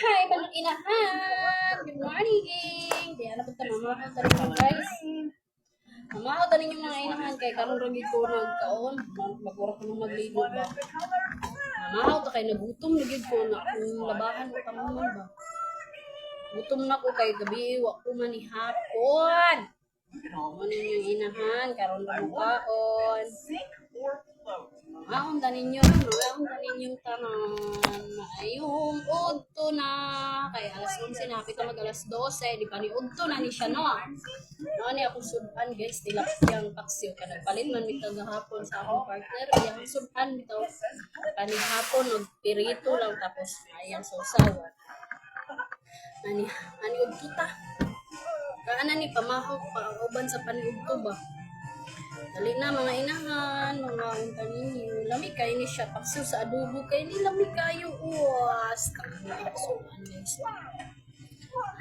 Hi, mag-inahan! Good morning! Di na punta mamahaw tali mo guys. Mamahaw tali yung mga inahan kay karon ra gid ko nagkaon. Magura ko nang magligo ba. Mamahaw ta kay nagutom na gid ko na kung labahan ko kamuman ba. Gutom na ko kay gabi wa ko man ni hapon. Ano yung inahan karon ra mo kaon. Maon tanin yung tanan. Ayong udto na. Kay alas 11 na, pito mag alas 12. Di pa ni udto na ni siya, no? No, ni ako sudan, guys. Tilapyang paksiw. Kanagpalit man mitag hapon sa akong partner. Iyang sudan bitaw. Kanihapon, pirito lang. Tapos, ayang sausawan. Ani udto ta. Kaana ni pamahaw pa. Uban sa paniudto ba? Dali na mga inahan, mga unta ninyo. Lami kayo ni siya. Paksiw sa adobo kayo ni lami kayo. Uwas. Tangan na aksuan guys.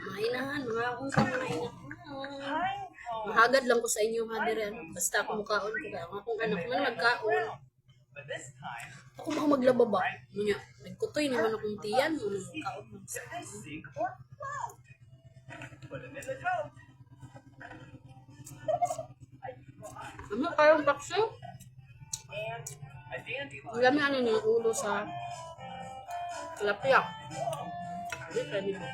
Mga inahan, mga unta mga inahan. Mahagad lang ko sa inyo ha dire. Basta ako mukaon ko kaya. Akong anak man magkaon. Ako ba maglaba ba? Munya, nagkutoy naman akong tiyan. Ano magkaon man sa ano kayong paksiw? Ang lami ano yung ulo sa tilapia. Hindi pwede mo.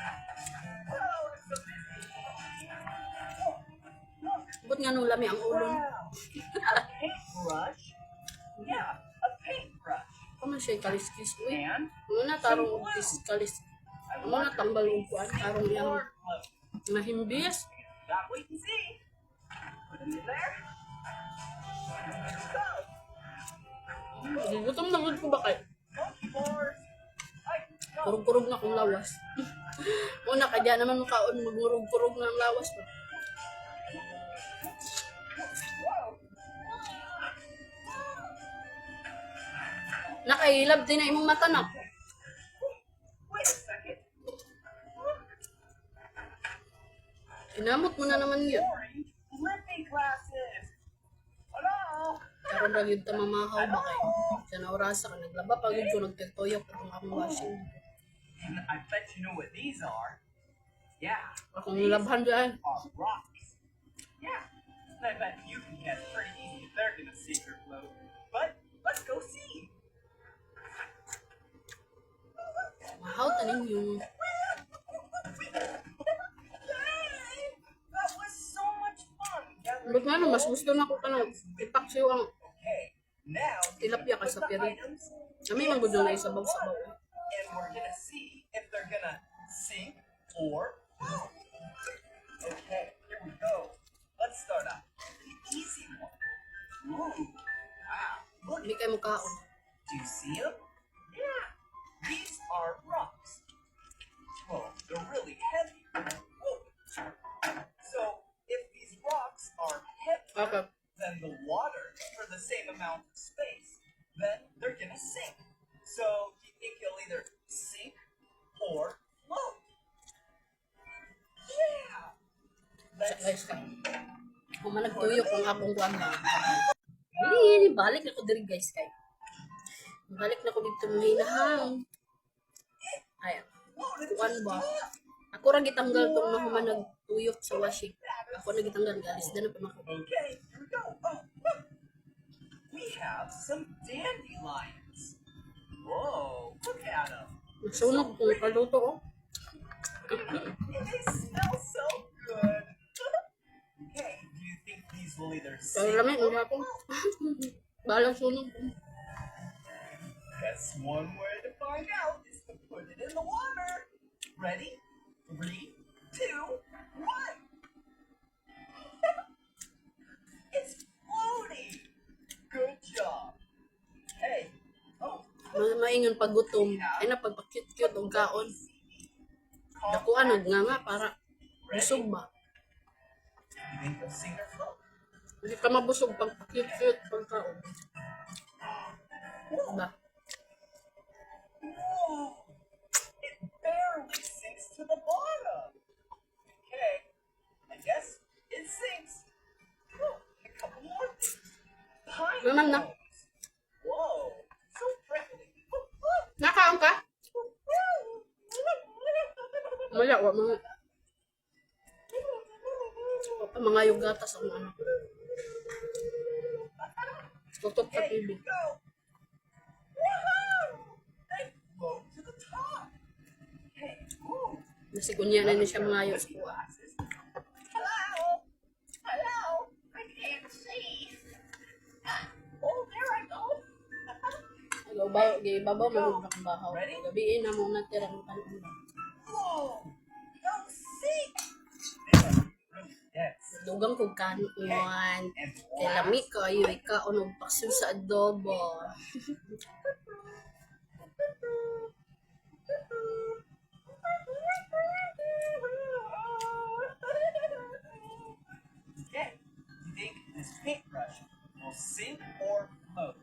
Ba't nga nung lami ang ulo? Ano siya kaliskis? Uy, ano na tarong kalis. Ano na tambal upuan? Tarong yung mahimbis. Gutom na gud ko ba kay? Kurog-kurog na kong lawas. Una kaya naman kaon magurog-kurog ng lawas pa. Nakailab din na imong mata na. Kinamot mo na naman yun. Karon ra gyud ta mamahaw ba kay sa naurasa ka naglaba pagod ko nagtetoyok atong akong washing. I bet you know what these are. Yeah. Akong nilabhan dyan. Are rocks. Yeah. And I bet you can guess pretty easy if they're gonna sink or float. But let's go see. Mahaw tanin yung That was so much fun. but nga no, mas gusto na ko kanang ipaksiw ang Okay. Now tilapia ka sa pirito. Kami man gud na isabaw-sabaw. and we're gonna see if they're gonna sink or float. Okay, here we go. Let's start off with the easy one. Ooh, wow. Look, Hindi kayo mukhaon. do you see them? Yeah, these are rocks. Whoa, they're really heavy. Whoa. So, if these rocks are heavy, Okay. then the water for the same amount of space, then they're gonna sink. So you think you'll either sink or float? Yeah. Let's Guys, kung man nagtuyok ang akong kuan ba. Hindi, balik na ko diri guys kay. Balik na ko dito ng hinahang. Ay, kuan ba? Ako ra gitanggal tong mga man nagtuyok sa washing. Ako na gitanggal galis na pa mako. Okay, here we go. Oh, look. We have some dandelions. Whoa, look at them. Nasunog kung kaluto oh. They smell so good. Okay, do you think these will either Pero sink lami or ulo ko. Balang sunog. Guess one way to find out is to put it in the water. Ready? 3, 2, 1. It's floating. Good job. Hey. Oh. Maingon pag gutom. Ay na pagpakit-cute og kaon. Dakuan nga para busog ba. You think they'll sink or float? Hindi ka mabusog pag cute pag kaon. Diba? Whoa. It barely sinks to the bottom. Okay. I guess it sinks. Oh, a couple more things. Naman na. Pineapples. Whoa. So prickly. Nakaon ka? Wala, mga yung gatas ang anak. Tutok sa Okay, TV. here we go. Woohoo! They float to the top. Okay, ooh. Nasigunya na siya mga yung Whiskey glasses. Hello? Hello? I can't see. Oh, there I go. Gibabaw mo ng bahaw. Gabiin na muna tirang kanon. Whoa! Go sink! This is really dense. Dugang kong kanon. And Kay lami kayo, ikaw nung paksiw sa adobo. Okay, you think this paintbrush will sink or float?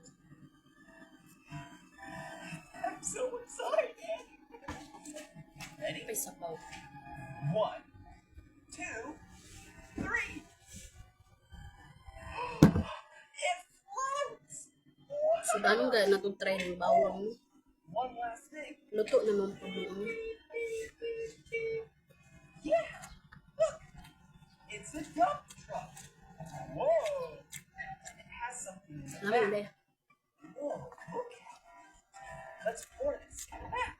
I'm so excited! Ready? Ay, sabaw. 1, 2, 3. It floats! So, ganun ka na itong try ng bawang. One last thing. Luto naman po doon. Yeah! Look! It's a dump truck! Whoa! It has something in the Namin back. ba? Whoa, look at it. Let's pour this in the back.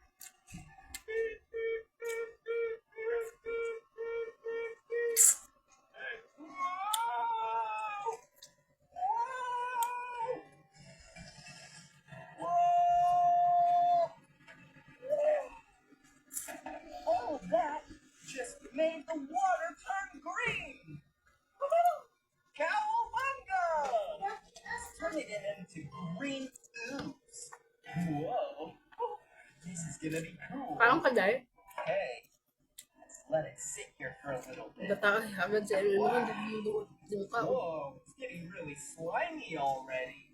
All of that just made the water turn green. Cowabunga! Turning it into green ooze. Whoa. This is gonna be cool. Parang kaday. Okay. Let's let it sit here for a little bit. Gata agad sa ano naman doon ka. Whoa, it's getting really slimy already.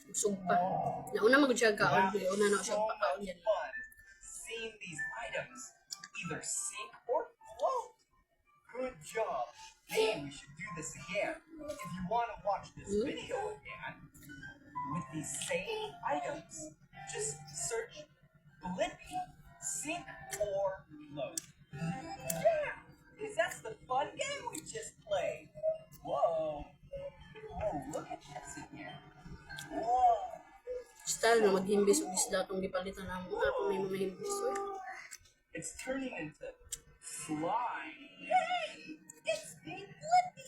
Usog pa. Nauna mag-siya kaon. Una na siya so pakaon much yan. fun seeing these items either sink or float. Good job. Maybe we should do this again. If you want to watch this video again with these same items, just search Blippi, sink or float. Yeah, because that's the fun game we just played. Whoa. Whoa, look at this in here. Whoa. Style na maghimbis o isda itong gipalitan na mo. Ako may mahimbis. It's turning into slime. Hey, it's Big Blippi.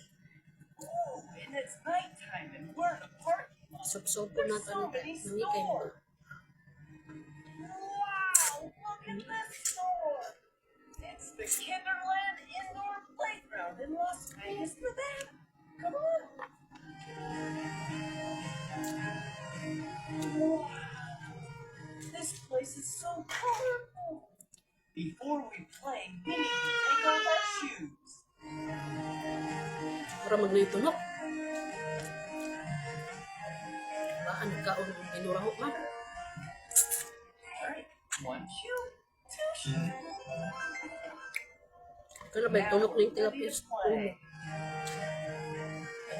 Ooh, and it's nighttime and we're in a parking lot. Sup-supo na There's so tanong. many Nanikay mo. stores. Wow, look at this store. It's the Kinderland Indoor Playground in Las Vegas, Nevada. Come on. Wow, this place is so colorful. Before we play, we need to take off our shoes. Para magnayitunok. Baka nagkaon ng pinuraho man. Alright, 1 shoe, 2 shoes. Kaya ba yung tunok na yung tilapia sa ulo?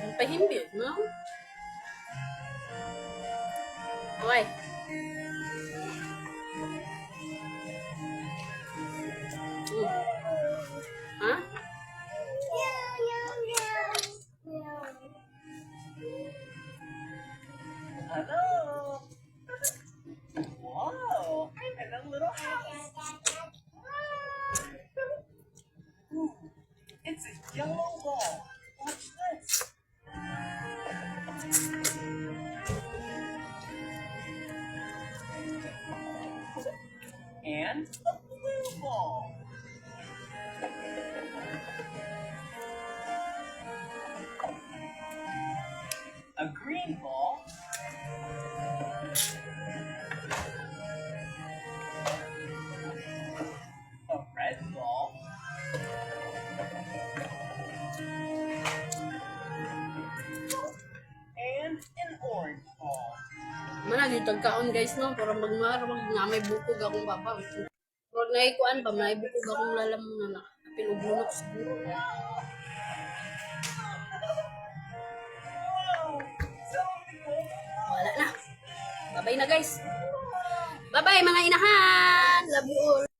Ang pahimbis, no? Okay. Ha? Hello. Whoa, I'm in a little house. Ooh, it's a yellow ball. Watch this. And a blue ball. A green ball. A red ball. And an orange ball. Manag yung tagkaon guys no, para magmarag nga may bukog akong baba. Huwag na ikuan pa, may bukog akong lalam na pinublunok siguro. Wala na. Bye-bye na guys. Bye-bye mga inahan. Love you all.